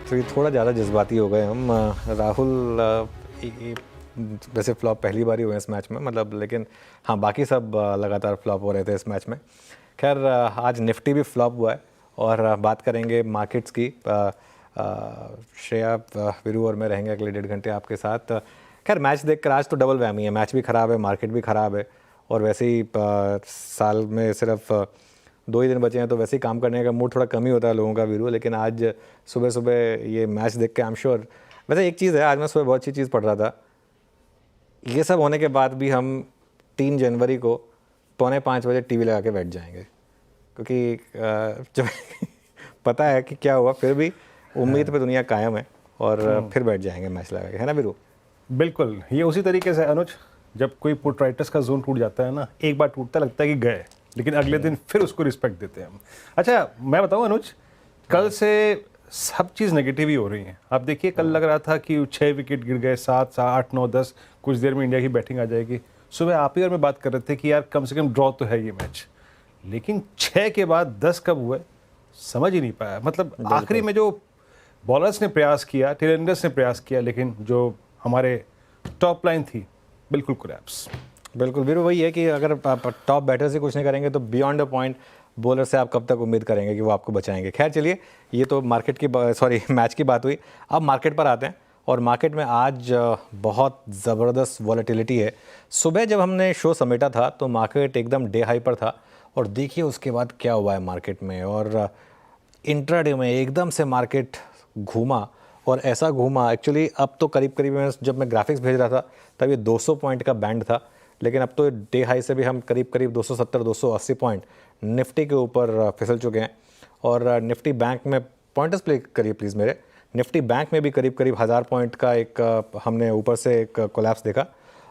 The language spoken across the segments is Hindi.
तो ये थोड़ा ज़्यादा जज्बाती हो गए हम। राहुल वैसे फ्लॉप पहली बार ही हुए इस मैच में, मतलब, लेकिन हाँ बाकी सब लगातार फ्लॉप हो रहे थे इस मैच में। खैर आज निफ्टी भी फ्लॉप हुआ है और बात करेंगे मार्केट्स की। श्रेया, वीरू और मैं रहेंगे अगले 1.5 घंटे आपके साथ। खैर मैच देखकर आज तो डबल वैमी है, मैच भी ख़राब है, मार्केट भी ख़राब है, और वैसे ही साल में सिर्फ 2 ही दिन बचे हैं तो वैसे ही काम करने का मूड थोड़ा कम ही होता है लोगों का, वीरू। लेकिन आज सुबह सुबह ये मैच देख के आई एम श्योर, वैसे एक चीज़ है, आज मैं सुबह बहुत अच्छी चीज़ पढ़ रहा था। ये सब होने के बाद भी हम 3 जनवरी को 4:45 बजे टीवी लगा के बैठ जाएंगे, क्योंकि जब पता है कि क्या हुआ, फिर भी उम्मीद पे दुनिया कायम है और फिर बैठ जाएंगे मैच लगा के, है ना वीरू? बिल्कुल, ये उसी तरीके से अनुज, जब कोई पुट राइटर्स का जोन टूट जाता है ना, एक बार टूटता लगता है कि गए, लेकिन अगले दिन फिर उसको रिस्पेक्ट देते हैं हम। अच्छा, मैं बताऊं अनुज, कल से सब चीज़ नेगेटिव ही हो रही है। आप देखिए, कल लग रहा था कि 6 विकेट गिर गए, 7, 8, 9, 10, कुछ देर में इंडिया की बैटिंग आ जाएगी। सुबह आप ही और मैं बात कर रहे थे कि यार कम से कम ड्रॉ तो है ये मैच, लेकिन 6 के बाद 10 कब हुए समझ ही नहीं पाया। मतलब आखिरी में जो बॉलर्स ने प्रयास किया, टेलेंडर्स ने प्रयास किया, लेकिन जो हमारे टॉप लाइन थी बिल्कुल क्रैप्स। बिल्कुल वीरू, वही है कि अगर आप टॉप बैटर से कुछ नहीं करेंगे तो बियॉन्ड द पॉइंट बॉलर से आप कब तक उम्मीद करेंगे कि वो आपको बचाएंगे। खैर चलिए, ये तो मार्केट की मैच की बात हुई। अब मार्केट पर आते हैं, और मार्केट में आज बहुत ज़बरदस्त वॉलेटिलिटी है। सुबह जब हमने शो समेटा था तो मार्केट एकदम डे हाई पर था, और देखिए उसके बाद क्या हुआ है मार्केट में। और इंट्राडे में एकदम से मार्केट घूमा, और ऐसा घूमा एक्चुअली, अब तो करीब करीब जब मैं ग्राफिक्स भेज रहा था तब ये 200 पॉइंट का बैंड था, लेकिन अब तो डे हाई से भी हम करीब करीब 270-280 पॉइंट निफ्टी के ऊपर फिसल चुके हैं। और निफ्टी बैंक में पॉइंटर्स प्ले करिए प्लीज़ मेरे, निफ्टी बैंक में भी करीब करीब 1000 पॉइंट का एक हमने ऊपर से एक कोलैप्स देखा।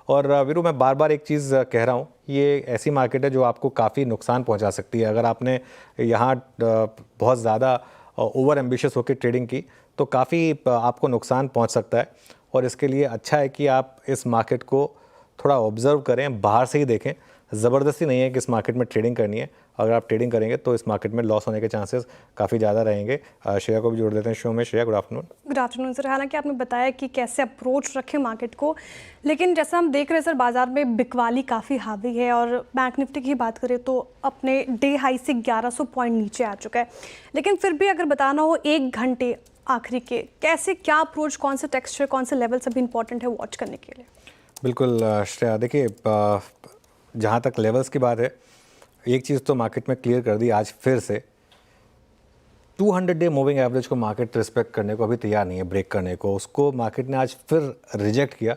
और वीरू, मैं बार बार एक चीज़ कह रहा हूँ, ये ऐसी मार्केट है जो आपको काफ़ी नुकसान पहुँचा सकती है। अगर आपने यहाँ बहुत ज़्यादा ओवर एम्बिशियस होकर ट्रेडिंग की तो काफ़ी आपको नुकसान पहुँच सकता है। और इसके लिए अच्छा है कि आप इस मार्केट को थोड़ा ऑब्जर्व करें, बाहर से ही देखें। ज़बरदस्ती नहीं है कि इस मार्केट में ट्रेडिंग करनी है, अगर आप ट्रेडिंग करेंगे तो इस मार्केट में लॉस होने के चांसेस काफ़ी ज़्यादा रहेंगे। श्रेया को भी जोड़ देते हैं शो में। Shreya, good afternoon. Good afternoon sir. हालांकि आपने बताया कि कैसे अप्रोच रखें मार्केट को, लेकिन जैसा हम देख रहे हैं सर, बाजार में बिकवाली काफ़ी हावी है, और बैंक निफ्टी की बात करें तो अपने डे हाई से 1100 पॉइंट नीचे आ चुका है। लेकिन फिर भी अगर बताना हो 1 घंटे आखिरी के, कैसे क्या अप्रोच, कौन से टेक्सचर, कौन से लेवल सभी इंपॉर्टेंट है वॉच करने के लिए? बिल्कुल श्रेया, देखिए जहाँ तक लेवल्स की बात है, एक चीज़ तो मार्केट में क्लियर कर दी आज फिर से, 200 डे मूविंग एवरेज को मार्केट रिस्पेक्ट करने को अभी तैयार नहीं है, ब्रेक करने को। उसको मार्केट ने आज फिर रिजेक्ट किया,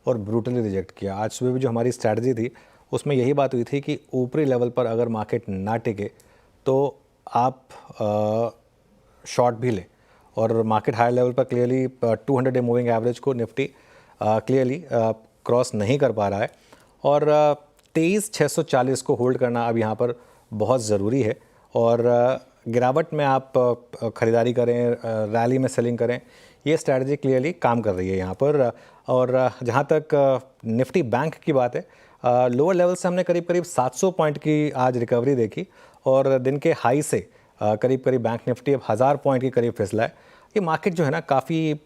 और ब्रूटली रिजेक्ट किया। आज सुबह भी जो हमारी स्ट्रैटेजी थी उसमें यही बात हुई थी कि ऊपरी लेवल पर अगर मार्केट ना टिके तो आप शॉर्ट भी लें, और मार्केट हाई लेवल पर क्लियरली 200 डे मूविंग एवरेज को निफ्टी क्लियरली क्रॉस नहीं कर पा रहा है। और 23,640 को होल्ड करना अब यहाँ पर बहुत ज़रूरी है। और गिरावट में आप ख़रीदारी करें, रैली में सेलिंग करें, ये स्ट्रैटेजी क्लियरली काम कर रही है यहाँ पर। और जहाँ तक निफ्टी बैंक की बात है, लोअर लेवल से हमने करीब करीब 700 पॉइंट की आज रिकवरी देखी, और दिन के हाई से करीब करीब बैंक निफ्टी अब 1000 पॉइंट के करीब फिसला है। ये मार्केट जो है ना काफ़ी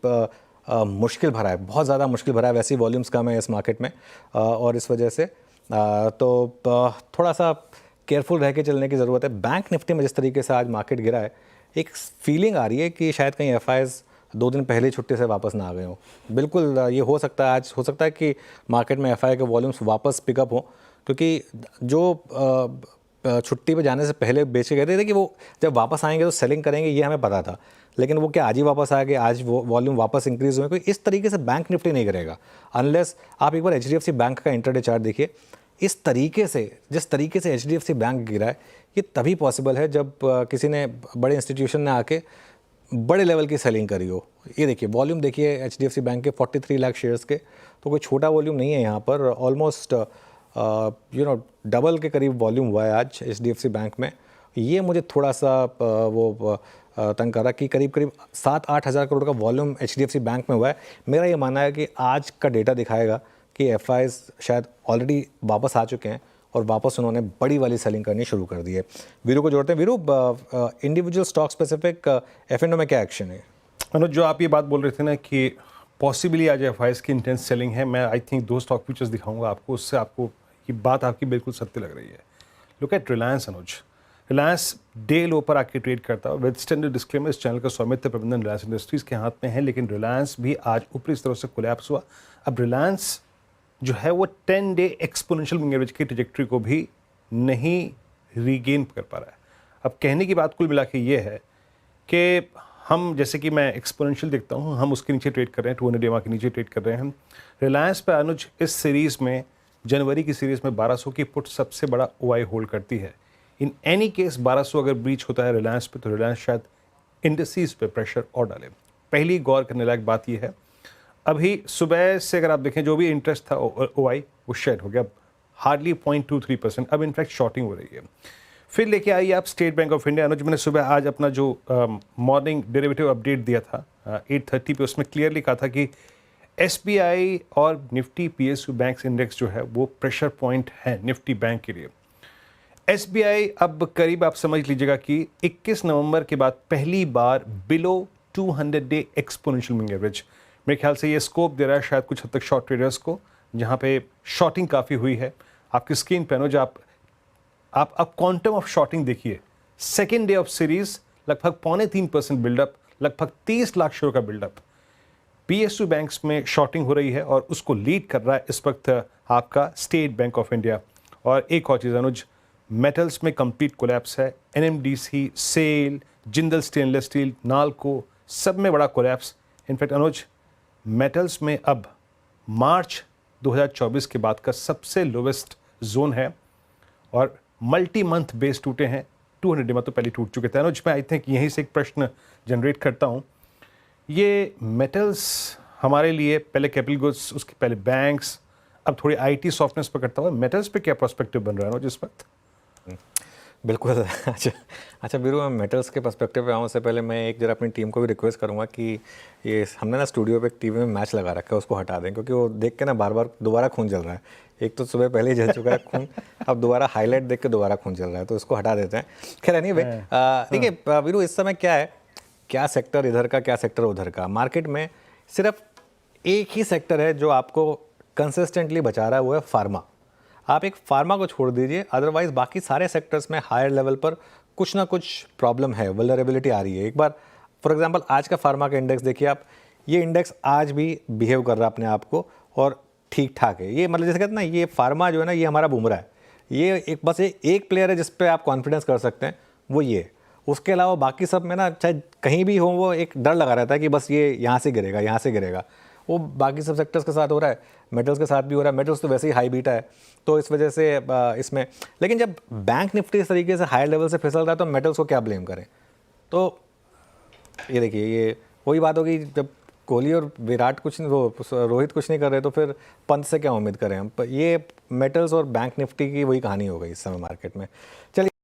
मुश्किल भरा है, बहुत ज़्यादा मुश्किल भरा है। वैसी वॉल्यूम्स कम है इस मार्केट में, और इस वजह से तो थोड़ा सा केयरफुल रह के चलने की ज़रूरत है। बैंक निफ्टी में जिस तरीके से आज मार्केट गिरा है, एक फीलिंग आ रही है कि शायद कहीं एफआईज 2 दिन पहले छुट्टी से वापस ना आ गए हों। बिल्कुल ये हो सकता है, आज हो सकता है कि मार्केट में एफआई के वॉल्यूम्स वापस पिकअप हों, क्योंकि जो छुट्टी पे जाने से पहले बेचे गए थे कि वो जब वापस आएंगे तो सेलिंग करेंगे, ये हमें पता था। लेकिन वो क्या आज ही वापस आ गए, आज वो वॉल्यूम वापस इंक्रीज हुए? कोई इस तरीके से बैंक निफ्टी नहीं करेगा अनलेस आप एक बार एचडीएफसी बैंक का इंटरडे चार्ट देखिए। इस तरीके से, जिस तरीके से एचडीएफसी बैंक गिरा है, ये तभी पॉसिबल है जब किसी ने, बड़े इंस्टीट्यूशन ने आके बड़े लेवल की सेलिंग करी हो। ये देखिए वॉल्यूम, देखिए एचडीएफसी बैंक के 43 लाख शेयर्स के, तो कोई छोटा वॉल्यूम नहीं है यहाँ पर। ऑलमोस्ट डबल के करीब वॉल्यूम हुआ है आज एचडीएफसी बैंक में। ये मुझे थोड़ा सा तंग कर रहा कि करीब करीब 7-8 हज़ार करोड़ का वॉल्यूम एचडीएफसी बैंक में हुआ है। मेरा ये मानना है कि आज का डेटा दिखाएगा कि एफआईज शायद ऑलरेडी वापस आ चुके हैं, और वापस उन्होंने बड़ी वाली सेलिंग करनी शुरू कर दी है। वीरू को जोड़ते हैं। Veeru, individual stock specific F and O में क्या एक्शन है? अनुज, जो आप ये बात बोल रहे थे ना कि पॉसिबली आज एफआईएस की इंटेंस सेलिंग है, मैं आई थिंक 2 स्टॉक फ्यूचर्स दिखाऊंगा आपको, उससे आपको ये बात आपकी बिल्कुल सत्य लग रही है। Look at Reliance Anuj. Reliance day लो पर आके ट्रेड करता है। विद स्टैंडर्ड डिस्क्लेमर, इस चैनल का स्वामित्व प्रबंधन रिलायंस इंडस्ट्रीज के हाथ में है, लेकिन रिलायंस भी आज ऊपरी स्तरों से कोलैप्स हुआ। अब रिलायंस जो है वो 10 डे एक्सपोनेंशियल मूविंग एवरेज की ट्रेजेक्टरी को भी नहीं रीगेन कर पा रहा है। अब कहने की बात कुल मिला के ये है कि हम, जैसे कि मैं एक्सपोनेंशियल देखता हूँ, हम उसके नीचे ट्रेड कर रहे हैं, 200 EMA के नीचे ट्रेड कर रहे हैं। रिलायंस पे अनुज इस सीरीज़ में, जनवरी की सीरीज़ में 1200 की पुट सबसे बड़ा ओआई होल्ड करती है। इन एनी केस 1200 अगर ब्रीच होता है रिलायंस पे, तो रिलायंस शायद इंडस्ट्रीज पे प्रेशर और डाले। पहली गौर करने लायक बात यह है, अभी सुबह से अगर आप देखें जो भी इंटरेस्ट था ओआई वो शेड हो गया, हार्डली 0.23%। अब इनफैक्ट शॉर्टिंग हो रही है। फिर लेके आई आप स्टेट बैंक ऑफ इंडिया। अनुज, मैंने सुबह आज अपना जो मॉर्निंग डेरिवेटिव अपडेट दिया था 8:30 पे, उसमें क्लियरली कहा था कि एसबीआई और निफ्टी पीएसयू बैंक्स इंडेक्स जो है वो प्रेशर पॉइंट है निफ्टी बैंक के लिए। एसबीआई अब करीब आप समझ लीजिएगा कि 21 नवंबर के बाद पहली बार below 200 day exponential moving average. मेरे ख्याल से ये स्कोप दे रहा है शायद कुछ हद तक शॉर्ट ट्रेडर्स को, जहाँ पे शॉर्टिंग काफ़ी हुई है। आपकी स्क्रीन पे अनुज आप क्वांटम ऑफ शॉर्टिंग देखिए। सेकेंड डे ऑफ सीरीज लगभग 0.3% बिल्डअप, लगभग 30 लाख शेयर का बिल्डअप। पीएसयू बैंक्स में शॉर्टिंग हो रही है और उसको लीड कर रहा है इस वक्त आपका स्टेट बैंक ऑफ इंडिया। और एक और चीज़ अनुज, मेटल्स में कंप्लीट कोलैप्स है। NMDC, SAIL, Jindal stainless steel, NALCO, सब में बड़ा कोलैप्स। इनफैक्ट अनुज, मेटल्स में अब मार्च 2024 के बाद का सबसे लोवेस्ट जोन है और मल्टी मंथ बेस टूटे हैं। 200 EMA तो पहले टूट चुके थे। अनुज, मैं आई थिंक यहीं से एक प्रश्न जनरेट करता हूँ, ये मेटल्स हमारे लिए पहले कैपिटल गुड्स, उसके पहले बैंक्स, अब थोड़ी आईटी सॉफ्टनेस पर करता हुआ मेटल्स पे क्या पर्सपेक्टिव बन रहा है अनुज इस वक्त? बिल्कुल। अच्छा वीरू, मैं मेटल्स के पर्सपेक्टिव पे आऊँ उससे पहले मैं एक जरा अपनी टीम को भी रिक्वेस्ट करूँगा कि ये हमने ना स्टूडियो पे एक टीवी में मैच लगा रखा है, उसको हटा दें, क्योंकि वो देख के ना बार बार दोबारा खून जल रहा है। एक तो सुबह पहले ही जल चुका है खून, अब दोबारा हाईलाइट देख के दोबारा खून जल रहा है, तो इसको हटा देते हैं। खैर एनीवे, देखिए वीरू, इस समय क्या है, क्या सेक्टर इधर का, क्या सेक्टर उधर का। मार्केट में सिर्फ एक ही सेक्टर है जो आपको कंसिस्टेंटली बचा रहा है, वो है फार्मा। आप एक फार्मा को छोड़ दीजिए, अदरवाइज बाकी सारे सेक्टर्स में हायर लेवल पर कुछ ना कुछ प्रॉब्लम है, वल्नरेबिलिटी आ रही है। एक बार फॉर एग्जांपल आज का फार्मा का इंडेक्स देखिए आप, ये इंडेक्स आज भी बिहेव कर रहा है अपने आप को और ठीक ठाक है। ये मतलब जैसे कहते हैं ना, ये फार्मा जो है ना, ये हमारा बुमराह है। ये एक बस एक प्लेयर है जिस पे आप कॉन्फिडेंस कर सकते हैं, वो ये। उसके अलावा बाकी सब में ना, चाहे कहीं भी हो, वो एक डर लगा रहता है कि बस ये यहाँ से गिरेगा, यहाँ से गिरेगा। वो बाकी सब सेक्टर्स के साथ हो रहा है, मेटल्स के साथ भी हो रहा है। मेटल्स तो वैसे ही हाई बीटा है, तो इस वजह से इसमें, लेकिन जब बैंक निफ्टी इस तरीके से हाई लेवल से फिसल रहा है तो मेटल्स को क्या ब्लेम करें। तो ये देखिए, ये वही बात होगी, जब कोहली और विराट कुछ, वो रोहित कुछ नहीं कर रहे तो फिर पंत से क्या उम्मीद करें हम। ये मेटल्स और बैंक निफ्टी की वही कहानी हो गई इस समय मार्केट में। चलिए।